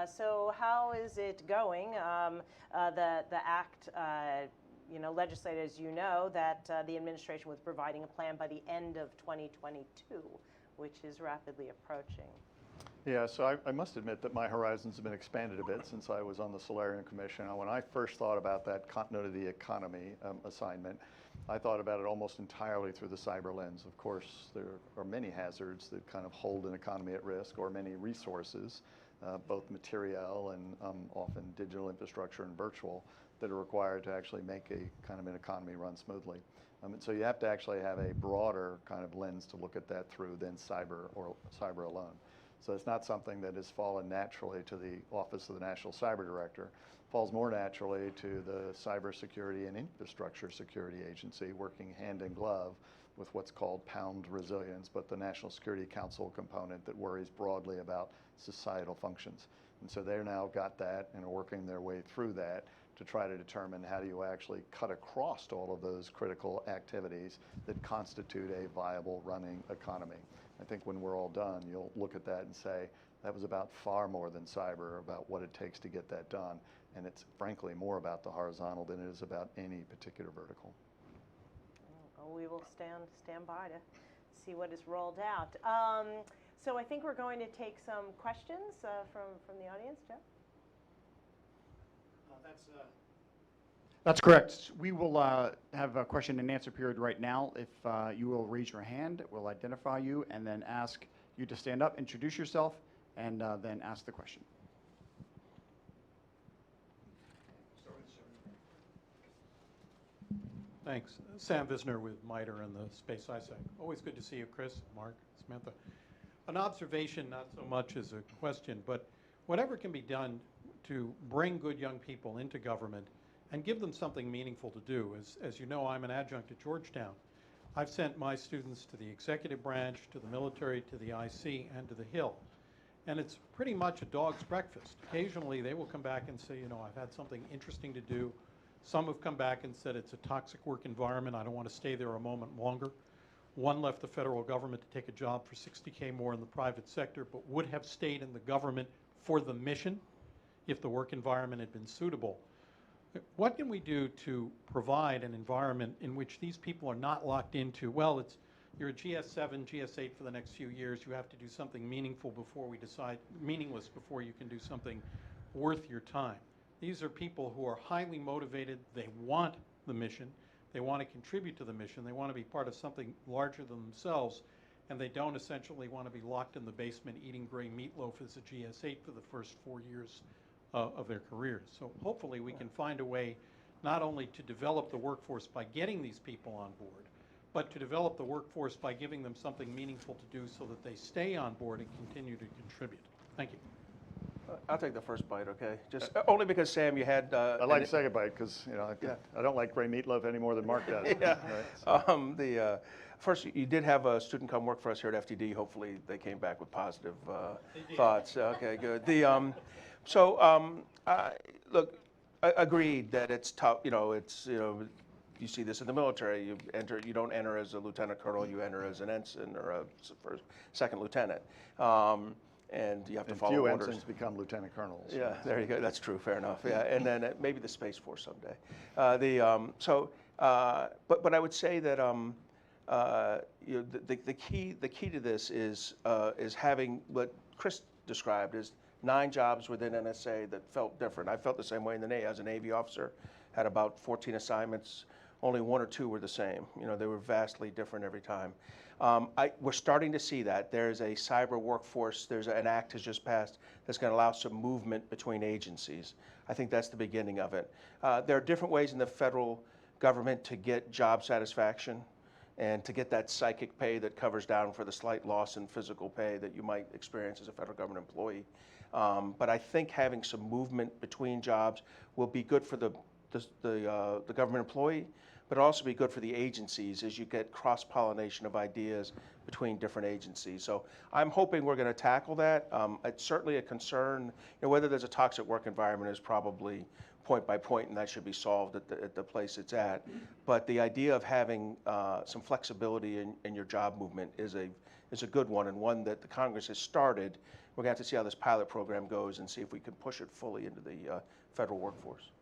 So how is it going? The act, legislated, as you know, that the administration was providing a plan by the end of 2022, which is rapidly approaching. Yeah, so I must admit that my horizons have been expanded a bit since I was on the Solarium Commission. When I first thought about that continuity of the economy assignment, I thought about it almost entirely through the cyber lens. Of course, there are many hazards that kind of hold an economy at risk, or many resources, both material and often digital infrastructure and virtual, that are required to actually make a kind of an economy run smoothly. And so you have to actually have a broader kind of lens to look at that through than cyber alone. So it's not something that has fallen naturally to the Office of the National Cyber Director. It falls more naturally to the Cybersecurity and Infrastructure Security Agency, working hand in glove with what's called Pound Resilience, but the National Security Council component that worries broadly about societal functions. And so they've now got that and are working their way through that to try to determine how do you actually cut across all of those critical activities that constitute a viable running economy. I think when we're all done, you'll look at that and say, that was about far more than cyber, about what it takes to get that done. And it's frankly more about the horizontal than it is about any particular vertical. Well, we will stand by to see what is rolled out. So I think we're going to take some questions from the audience. Jeff? That's correct. We will have a question and answer period right now. If you will raise your hand, we'll identify you and then ask you to stand up, introduce yourself, and then ask the question. Thanks. Sam Visner with MITRE and the Space ISAC. Always good to see you, Chris, Mark, Samantha. An observation, not so much as a question, but whatever can be done to bring good young people into government and give them something meaningful to do. As you know, I'm an adjunct at Georgetown. I've sent my students to the executive branch, to the military, to the IC, and to the Hill. And it's pretty much a dog's breakfast. Occasionally, they will come back and say, I've had something interesting to do. Some have come back and said it's a toxic work environment. I don't want to stay there a moment longer. One left the federal government to take a job for $60K more in the private sector, but would have stayed in the government for the mission if the work environment had been suitable. What can we do to provide an environment in which these people are not locked into, well, you're a GS7, GS8 for the next few years, you have to do something meaningful before we decide, meaningless before you can do something worth your time. These are people who are highly motivated, they want the mission, they want to contribute to the mission, they want to be part of something larger than themselves, and they don't essentially want to be locked in the basement eating gray meatloaf as a GS8 for the first 4 years of their careers. So hopefully we can find a way not only to develop the workforce by getting these people on board, but to develop the workforce by giving them something meaningful to do so that they stay on board and continue to contribute. Thank you. I'll take the first bite, okay? Just only because, Sam, you had... I like the second bite because I don't like gray meatloaf any more than Mark does. Yeah. Right? First, you did have a student come work for us here at FDD. Hopefully they came back with positive thoughts. Okay, good. Look, agreed that it's tough. You see this in the military. You don't enter as a lieutenant colonel. You enter as an ensign or a second lieutenant, and you have to follow orders. Few ensigns become lieutenant colonels. Yeah, there you go. That's true. Fair enough. Yeah, and then maybe the Space Force someday. But I would say that the key to this is having what Chris described as 9 jobs within NSA that felt different. I felt the same way in the Navy. I was a Navy officer, had about 14 assignments, only one or two were the same. They were vastly different every time. We're starting to see that. There's a cyber workforce, there's an act has just passed that's going to allow some movement between agencies. I think that's the beginning of it. There are different ways in the federal government to get job satisfaction and to get that psychic pay that covers down for the slight loss in physical pay that you might experience as a federal government employee. But I think having some movement between jobs will be good for the government employee, but also be good for the agencies as you get cross-pollination of ideas between different agencies. So I'm hoping we're going to tackle that. It's certainly a concern. Whether there's a toxic work environment is probably point by point, and that should be solved at the place it's at. But the idea of having some flexibility in your job movement is a good one, and one that the Congress has started. We're going to have to see how this pilot program goes and see if we can push it fully into the federal workforce.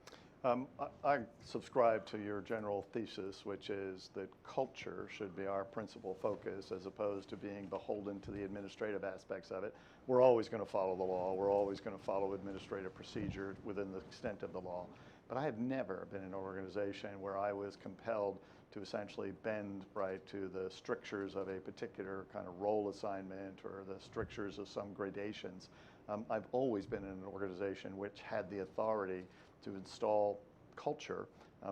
I subscribe to your general thesis, which is that culture should be our principal focus as opposed to being beholden to the administrative aspects of it. We're always going to follow the law. We're always going to follow administrative procedure within the extent of the law. But I have never been in an organization where I was compelled to essentially bend right to the strictures of a particular kind of role assignment or the strictures of some gradations. I've always been in an organization which had the authority to install culture,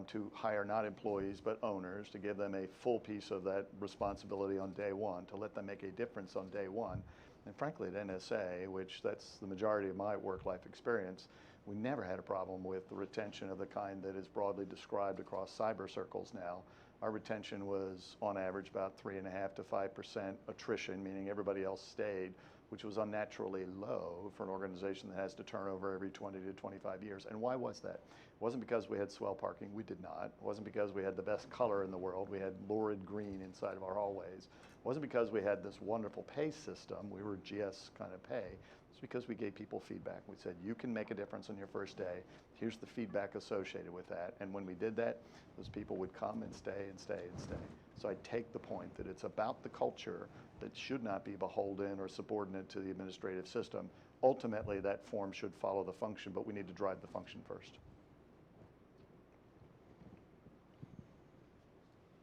to hire not employees but owners, to give them a full piece of that responsibility on day one, to let them make a difference on day one. And frankly, at NSA, which that's the majority of my work-life experience, we never had a problem with the retention of the kind that is broadly described across cyber circles now. Our retention was, on average, about 3.5% to 5% attrition, meaning everybody else stayed, which was unnaturally low for an organization that has to turn over every 20 to 25 years. And why was that? It wasn't because we had swell parking. We did not. It wasn't because we had the best color in the world. We had lurid green inside of our hallways. It wasn't because we had this wonderful pay system. We were GS kind of pay. It's because we gave people feedback. We said, you can make a difference on your first day. Here's the feedback associated with that. And when we did that, those people would come and stay and stay and stay. So I take the point that it's about the culture that should not be beholden or subordinate to the administrative system. Ultimately, that form should follow the function, but we need to drive the function first.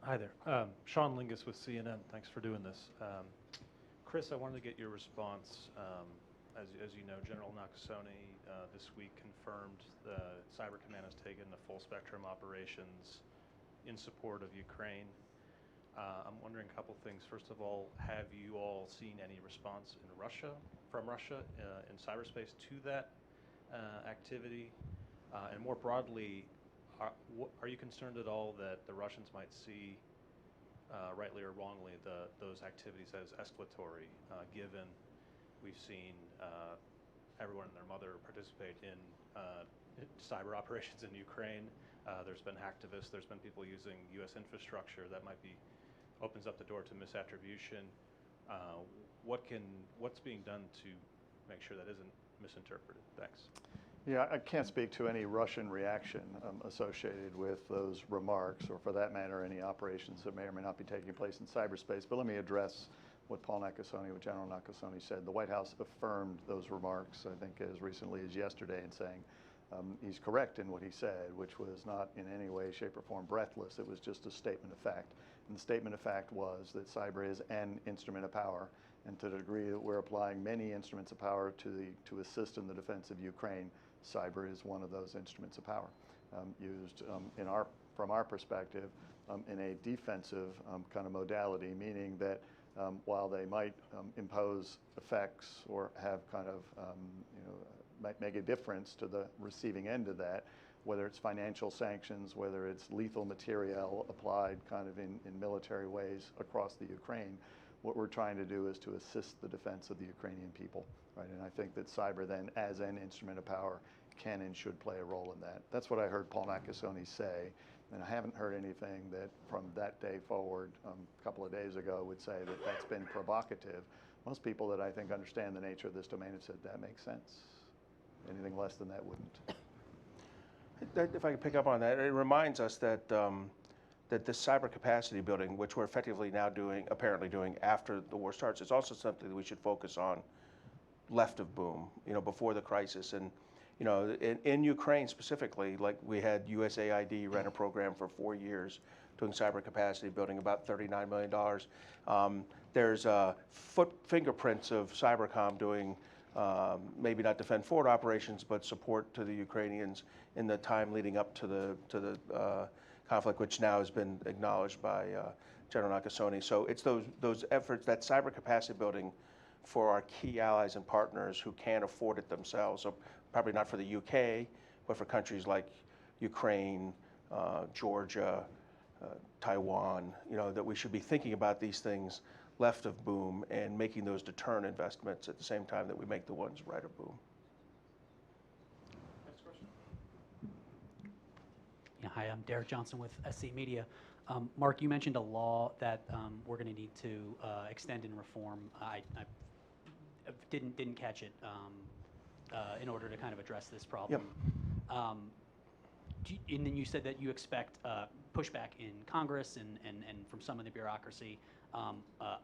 Hi there. Sean Lingus with CNN. Thanks for doing this. Chris, I wanted to get your response. As you know, General Nakasone this week confirmed the Cyber Command has taken the full spectrum operations in support of Ukraine. I'm wondering a couple things. First of all, have you all seen any response from Russia in cyberspace to that activity? And more broadly, are you concerned at all that the Russians might see, rightly or wrongly, those activities as escalatory, given we've seen everyone and their mother participate in cyber operations in Ukraine? There's been hacktivists, there's been people using U.S. infrastructure that might be opens up the door to misattribution. What's being done to make sure that isn't misinterpreted? Thanks. Yeah, I can't speak to any Russian reaction associated with those remarks, or for that matter, any operations that may or may not be taking place in cyberspace. But let me address what what General Nakasone said. The White House affirmed those remarks, I think, as recently as yesterday, in saying he's correct in what he said, which was not in any way, shape, or form breathless. It was just a statement of fact. And the statement of fact was that cyber is an instrument of power, and to the degree that we're applying many instruments of power to assist in the defense of Ukraine, cyber is one of those instruments of power, used from our perspective in a defensive kind of modality, meaning that while they might impose effects or have kind of might make a difference to the receiving end of that, whether it's financial sanctions, whether it's lethal material applied kind of in military ways across the Ukraine, what we're trying to do is to assist the defense of the Ukrainian people, right? And I think that cyber then, as an instrument of power, can and should play a role in that. That's what I heard Paul Nakasone say, and I haven't heard anything that from that day forward, a couple of days ago, would say that that's been provocative. Most people that I think understand the nature of this domain have said that makes sense. Anything less than that wouldn't. If I could pick up on that, it reminds us that that this cyber capacity building, which we're effectively now apparently doing after the war starts, is also something that we should focus on left of boom, before the crisis. And You know, in Ukraine specifically, like we had USAID ran a program for 4 years doing cyber capacity building, about $39 million. There's fingerprints of Cybercom doing maybe not defend forward operations, but support to the Ukrainians in the time leading up to the conflict, which now has been acknowledged by General Nakasone. So it's those efforts, that cyber capacity building for our key allies and partners who can't afford it themselves. So probably not for the UK, but for countries like Ukraine, Georgia, Taiwan, you know, that we should be thinking about these things left of boom and making those deterrent investments at the same time that we make the ones right of boom. Next question. Yeah, hi, I'm Derek Johnson with SC Media. Mark, you mentioned a law that we're going to need to extend and reform. I didn't catch it in order to kind of address this problem. Yep. And then you said that you expect pushback in Congress and from some of the bureaucracy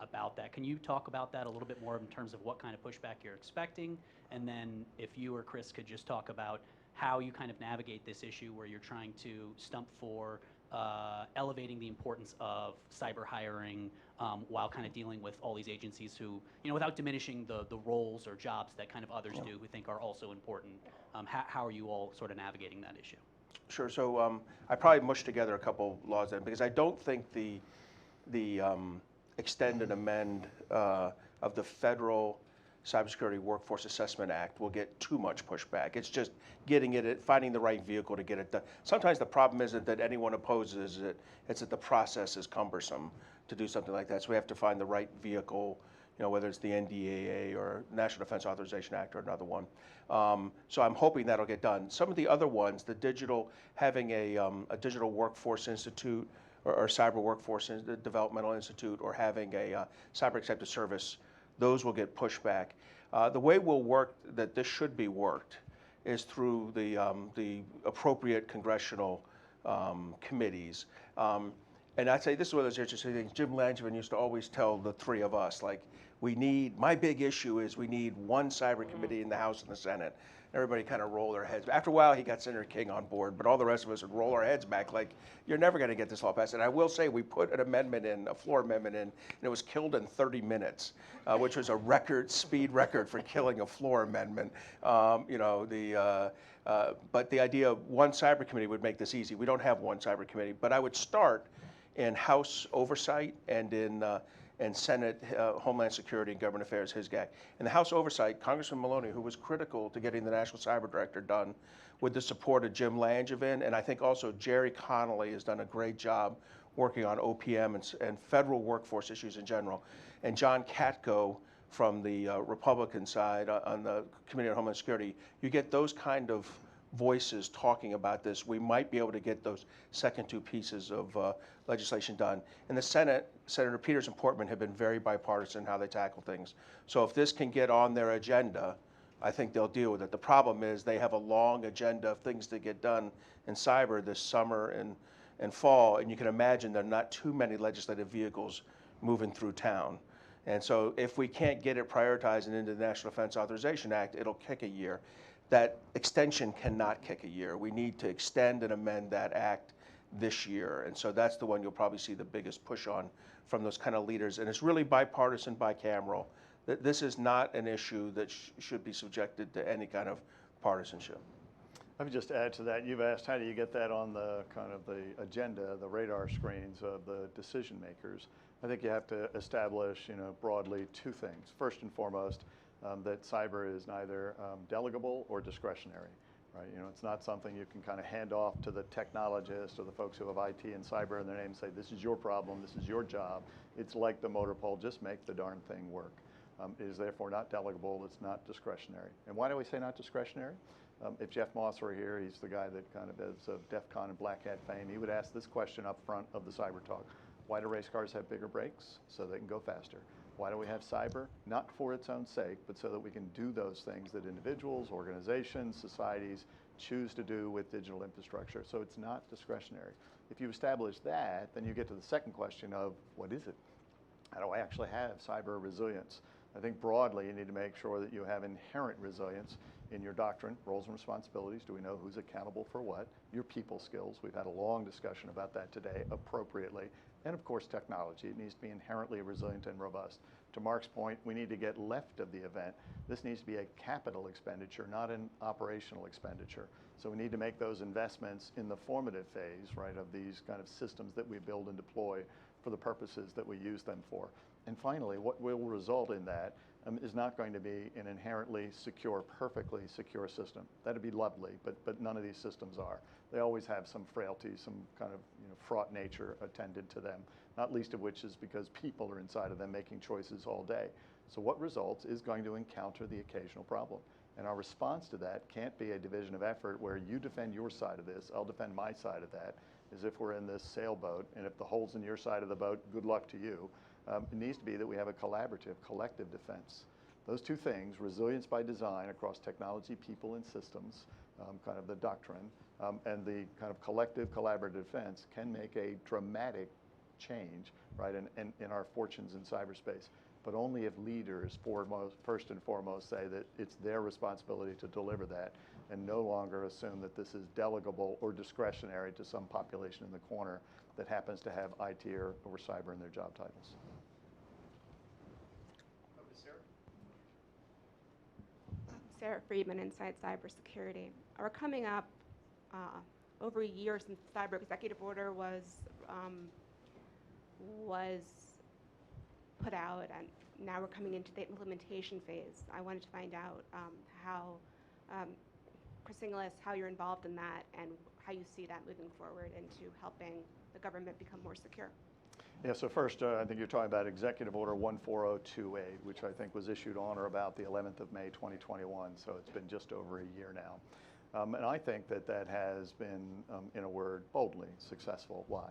about that. Can you talk about that a little bit more in terms of what kind of pushback you're expecting? And then if you or Chris could just talk about how you kind of navigate this issue where you're trying to stump for elevating the importance of cyber hiring while kind of dealing with all these agencies who, you know, without diminishing the roles or jobs that kind of others do who think are also important. How are you all sort of navigating that issue? Sure. So I probably mushed together a couple laws then, because I don't think the extend and amend of the Federal Cybersecurity Workforce Assessment Act will get too much pushback. It's just getting it, finding the right vehicle to get it done. Sometimes the problem isn't that anyone opposes it, it's that the process is cumbersome to do something like that. So we have to find the right vehicle, you know, whether it's the NDAA or National Defense Authorization Act or another one. So I'm hoping that'll get done. Some of the other ones, the digital, having a digital workforce institute or cyber workforce developmental institute, or having a cyber accepted service, those will get pushed back. The way we'll work, that this should be worked, is through the appropriate congressional committees. And I'd say this is one of those interesting things. Jim Langevin used to always tell the three of us, like, my big issue is we need one cyber committee in the House and the Senate. Everybody kind of rolled their heads. After a while, he got Senator King on board, but all the rest of us would roll our heads back like, you're never going to get this law passed. And I will say, we put an amendment in, a floor amendment in, and it was killed in 30 minutes, which was a speed record for killing a floor amendment. But the idea of one cyber committee would make this easy. We don't have one cyber committee, but I would start in House oversight and in Senate Homeland Security and Government Affairs, HISGAC. In the House oversight, Congressman Maloney, who was critical to getting the National Cyber Director done with the support of Jim Langevin, and I think also Jerry Connolly has done a great job working on OPM and federal workforce issues in general. And John Katko from the Republican side on the Committee on Homeland Security. You get those kind of voices talking about this, we might be able to get those second two pieces of legislation done. In the Senate, Senator Peters and Portman have been very bipartisan in how they tackle things. So if this can get on their agenda, I think they'll deal with it. The problem is they have a long agenda of things to get done in cyber this summer and fall, and you can imagine there are not too many legislative vehicles moving through town. And so if we can't get it prioritized and into the National Defense Authorization Act, it'll kick a year. That extension cannot kick a year. We need to extend and amend that act this year. And so that's the one you'll probably see the biggest push on from those kind of leaders. And it's really bipartisan, bicameral. This is not an issue that should be subjected to any kind of partisanship. I would just add to that, you've asked how do you get that on the kind of the agenda, the radar screens of the decision makers. I think you have to establish, broadly two things. First and foremost, that cyber is neither delegable or discretionary, right? It's not something you can kind of hand off to the technologist or the folks who have IT and cyber in their name and say, this is your problem, this is your job. It's like the motor poll, just make the darn thing work. It is therefore not delegable, it's not discretionary. And why do we say not discretionary? If Jeff Moss were here, he's the guy that kind of is of DEF CON and Black Hat fame, he would ask this question up front of the cyber talk. Why do race cars have bigger brakes? So they can go faster. Why do we have cyber? Not for its own sake, but so that we can do those things that individuals, organizations, societies choose to do with digital infrastructure. So it's not discretionary. If you establish that, then you get to the second question of what is it? How do I actually have cyber resilience? I think broadly you need to make sure that you have inherent resilience in your doctrine, roles and responsibilities. Do we know who's accountable for what? Your people skills. We've had a long discussion about that today appropriately. And of course, technology. It needs to be inherently resilient and robust. To Mark's point, we need to get left of the event. This needs to be a capital expenditure, not an operational expenditure. So we need to make those investments in the formative phase, right, of these kind of systems that we build and deploy for the purposes that we use them for. And finally, what will result in that is not going to be an inherently secure, perfectly secure system. That'd be lovely, but none of these systems are. They always have some frailty, some kind of fraught nature attendant to them, not least of which is because people are inside of them making choices all day. So what results is going to encounter the occasional problem. And our response to that can't be a division of effort where you defend your side of this, I'll defend my side of that, as if we're in this sailboat, and if the hole's in your side of the boat, good luck to you. It needs to be that we have a collaborative, collective defense. Those two things, resilience by design across technology, people, and systems, kind of the doctrine, and the kind of collective, collaborative defense can make a dramatic change, right, in our fortunes in cyberspace. But only if leaders, first and foremost, say that it's their responsibility to deliver that and no longer assume that this is delegable or discretionary to some population in the corner that happens to have IT or cyber in their job titles. Over to Sarah. Sarah Friedman, Inside Cybersecurity. We're coming up over a year since the cyber executive order was put out, and now we're coming into the implementation phase. I wanted to find out how, Chris Inglis, how you're involved in that and how you see that moving forward into helping the government become more secure. Yeah, so first, I think you're talking about Executive Order 14028, which I think was issued on or about the 11th of May, 2021, so it's been just over a year now. And I think that that has been, in a word, boldly successful. Why?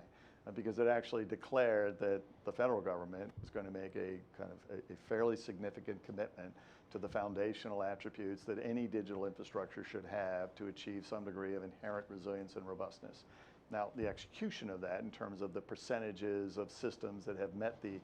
Because it actually declared that the federal government was going to make a kind of a fairly significant commitment to the foundational attributes that any digital infrastructure should have to achieve some degree of inherent resilience and robustness. Now, the execution of that in terms of the percentages of systems that have met the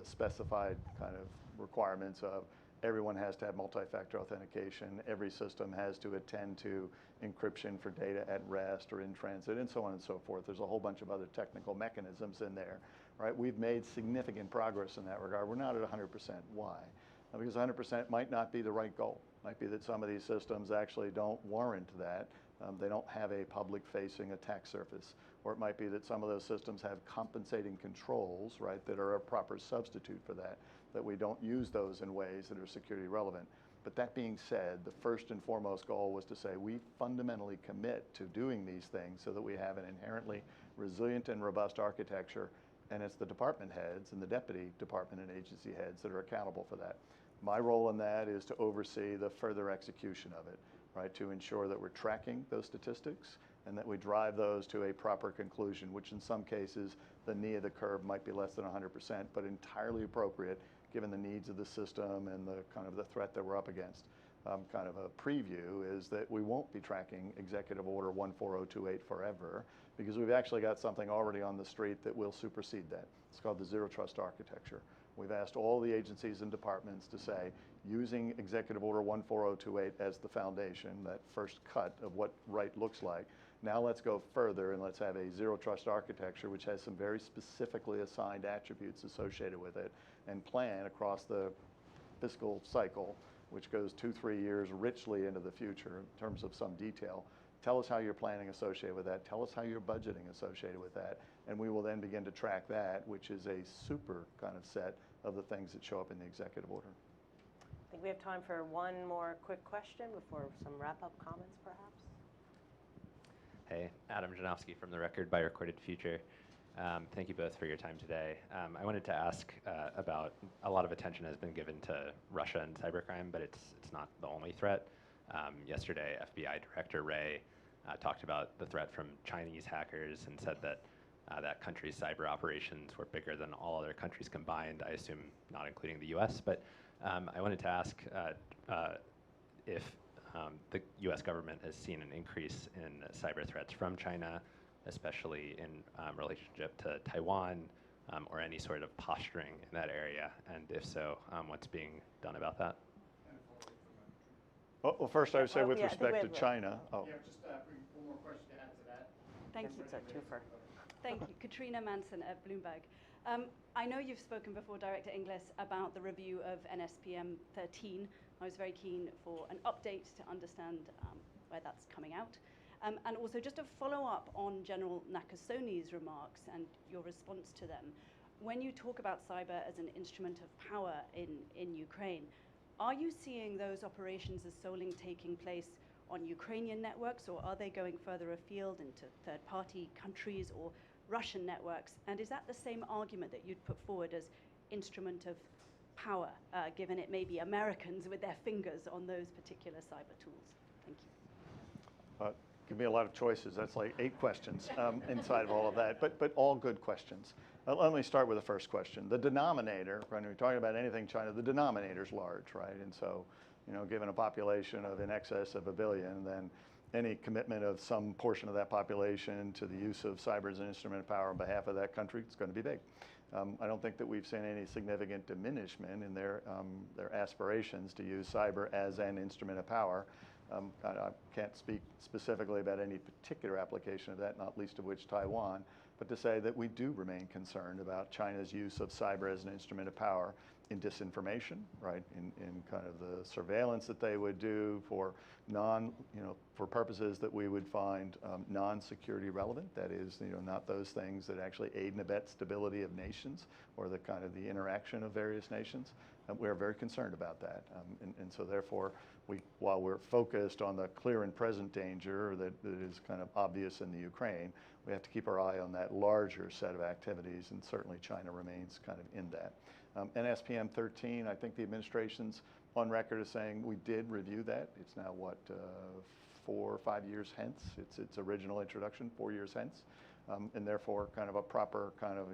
specified kind of requirements of everyone has to have multi-factor authentication, every system has to attend to encryption for data at rest or in transit, and so on and so forth. There's a whole bunch of other technical mechanisms in there, right? We've made significant progress in that regard. We're not at 100%. Why? Because 100% might not be the right goal. Might be that some of these systems actually don't warrant that. They don't have a public-facing attack surface. Or it might be that some of those systems have compensating controls, right, that are a proper substitute for that, that we don't use those in ways that are security relevant. But that being said, the first and foremost goal was to say we fundamentally commit to doing these things so that we have an inherently resilient and robust architecture, and it's the department heads and the deputy department and agency heads that are accountable for that. My role in that is to oversee the further execution of it, right, to ensure that we're tracking those statistics and that we drive those to a proper conclusion, which in some cases, the knee of the curve might be less than 100%, but entirely appropriate given the needs of the system and the kind of the threat that we're up against. Kind of a preview is that we won't be tracking Executive Order 14028 forever because we've actually got something already on the street that will supersede that. It's called the Zero Trust Architecture. We've asked all the agencies and departments to say, using Executive Order 14028 as the foundation, that first cut of what right looks like, now let's go further and let's have a Zero Trust Architecture which has some very specifically assigned attributes associated with it and plan across the fiscal cycle, which goes 2-3 years richly into the future in terms of some detail. Tell us how you're planning associated with that. Tell us how you're budgeting associated with that. And we will then begin to track that, which is a super kind of set of the things that show up in the executive order. I think we have time for one more quick question before some wrap-up comments, perhaps. Hey, Adam Janowski from The Record by Recorded Future. Thank you both for your time today. I wanted to ask about, a lot of attention has been given to Russia and cybercrime, but it's not the only threat. Yesterday, FBI Director Wray talked about the threat from Chinese hackers and said that that country's cyber operations were bigger than all other countries combined, I assume not including the US, but I wanted to ask if the US government has seen an increase in cyber threats from China, especially in relationship to Taiwan, or any sort of posturing in that area? And if so, what's being done about that? Well, first I would say with yeah, I think we respect to have China. Oh. Yeah, just bring one more question to add to that. Thank you. So twofer. Thank you. Katrina Manson at Bloomberg. I know you've spoken before, Director Inglis, about the review of NSPM 13. I was very keen for an update to understand where that's coming out. And also just a follow-up on General Nakasoni's remarks and your response to them. When you talk about cyber as an instrument of power in Ukraine, are you seeing those operations as solely taking place on Ukrainian networks, or are they going further afield into third-party countries or Russian networks? And is that the same argument that you'd put forward as instrument of power, given it may be Americans with their fingers on those particular cyber tools? Thank you. Give me a lot of choices. That's like 8 questions inside of all of that, but all good questions. Let me start with the first question. The denominator, when we're talking about anything China, the denominator is large, right? And so, given a population of in excess of 1 billion, then any commitment of some portion of that population to the use of cyber as an instrument of power on behalf of that country, it's going to be big. I don't think that we've seen any significant diminishment in their aspirations to use cyber as an instrument of power. I can't speak specifically about any particular application of that, not least of which Taiwan, but to say that we do remain concerned about China's use of cyber as an instrument of power in disinformation, right? In kind of the surveillance that they would do for for purposes that we would find non-security relevant. That is, not those things that actually aid and abet stability of nations or the kind of the interaction of various nations. We're very concerned about that, and so therefore, while we're focused on the clear and present danger that is kind of obvious in the Ukraine, we have to keep our eye on that larger set of activities, and certainly China remains kind of in that. NSPM 13, I think the administration's on record as saying we did review that. It's now, 4 or 5 years hence. Its original introduction, 4 years hence. And therefore, kind of a proper kind of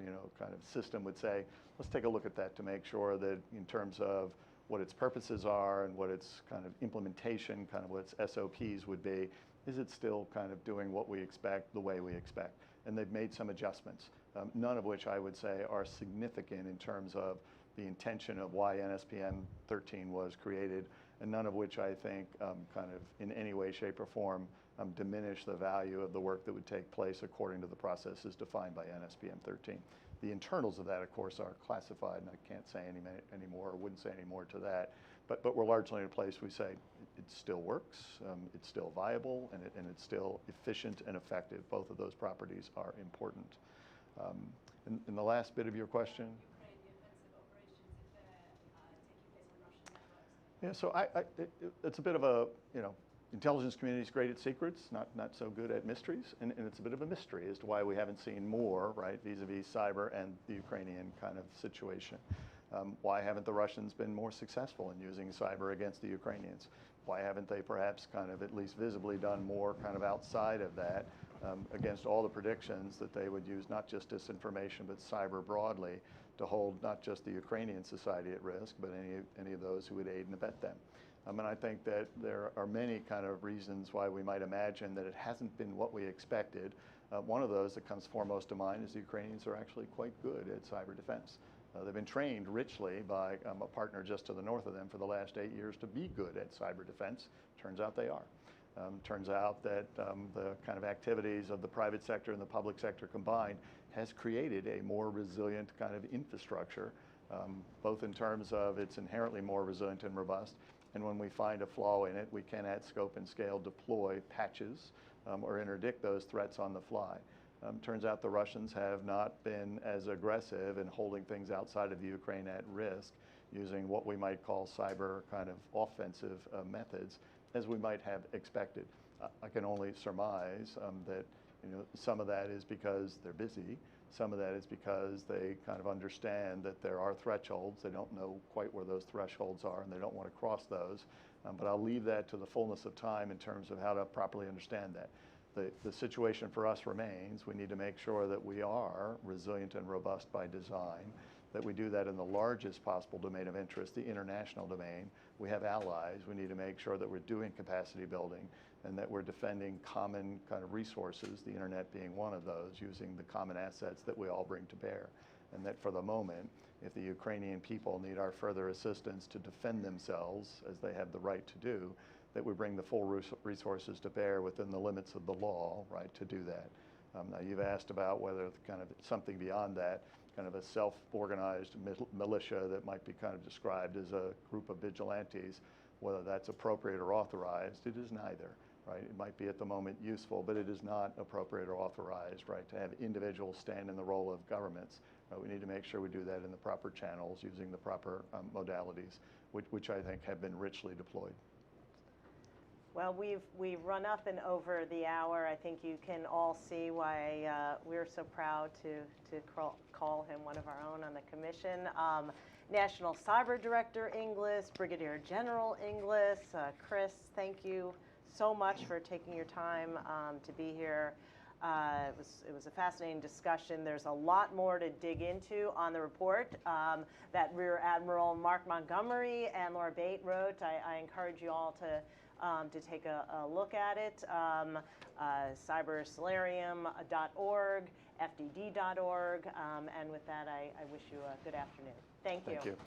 system would say, let's take a look at that to make sure that in terms of what its purposes are and what its kind of implementation, kind of what its SOPs would be, is it still kind of doing what we expect, the way we expect? And they've made some adjustments, none of which I would say are significant in terms of the intention of why NSPM 13 was created, and none of which I think kind of in any way, shape, or form diminish the value of the work that would take place according to the processes defined by NSPM 13. The internals of that, of course, are classified, and I can't say any more, or wouldn't say any more to that. But we're largely in a place we say it still works, it's still viable, and it's still efficient and effective. Both of those properties are important. In the last bit of your question. Yeah, so it's a bit of a, intelligence community is great at secrets, not so good at mysteries, and it's a bit of a mystery as to why we haven't seen more, right, vis-a-vis cyber and the Ukrainian kind of situation. Why haven't the Russians been more successful in using cyber against the Ukrainians? Why haven't they perhaps kind of at least visibly done more kind of outside of that against all the predictions that they would use not just disinformation but cyber broadly to hold not just the Ukrainian society at risk, but any of those who would aid and abet them. And I think that there are many kind of reasons why we might imagine that it hasn't been what we expected. One of those that comes foremost to mind is the Ukrainians are actually quite good at cyber defense. They've been trained richly by a partner just to the north of them for the last 8 years to be good at cyber defense. Turns out they are. Turns out that the kind of activities of the private sector and the public sector combined has created a more resilient kind of infrastructure, both in terms of it's inherently more resilient and robust, and when we find a flaw in it, we can at scope and scale deploy patches or interdict those threats on the fly. Turns out the Russians have not been as aggressive in holding things outside of the Ukraine at risk using what we might call cyber kind of offensive methods as we might have expected. I can only surmise that some of that is because they're busy. Some of that is because they kind of understand that there are thresholds. They don't know quite where those thresholds are, and they don't want to cross those. But I'll leave that to the fullness of time in terms of how to properly understand that. The situation for us remains, we need to make sure that we are resilient and robust by design, that we do that in the largest possible domain of interest, the international domain. We have allies. We need to make sure that we're doing capacity building and that we're defending common kind of resources, the internet being one of those, using the common assets that we all bring to bear. and that for the moment, if the Ukrainian people need our further assistance to defend themselves, as they have the right to do, that we bring the full resources to bear within the limits of the law, right, to do that. Now, you've asked about whether kind of something beyond that, kind of a self-organized militia that might be kind of described as a group of vigilantes, whether that's appropriate or authorized. It is neither, right? It might be at the moment useful, but it is not appropriate or authorized, right, to have individuals stand in the role of governments. We need to make sure we do that in the proper channels, using the proper modalities, which I think have been richly deployed. Well, we've run up and over the hour. I think you can all see why we're so proud to call him one of our own on the commission. National Cyber Director Inglis, Brigadier General Inglis, Chris, thank you so much for taking your time to be here. It was a fascinating discussion. There's a lot more to dig into on the report that Rear Admiral Mark Montgomery and Laura Bate wrote. I encourage you all to take a look at it. Cybersolarium.org, FDD.org, and with that, I wish you a good afternoon. Thank you. Thank you.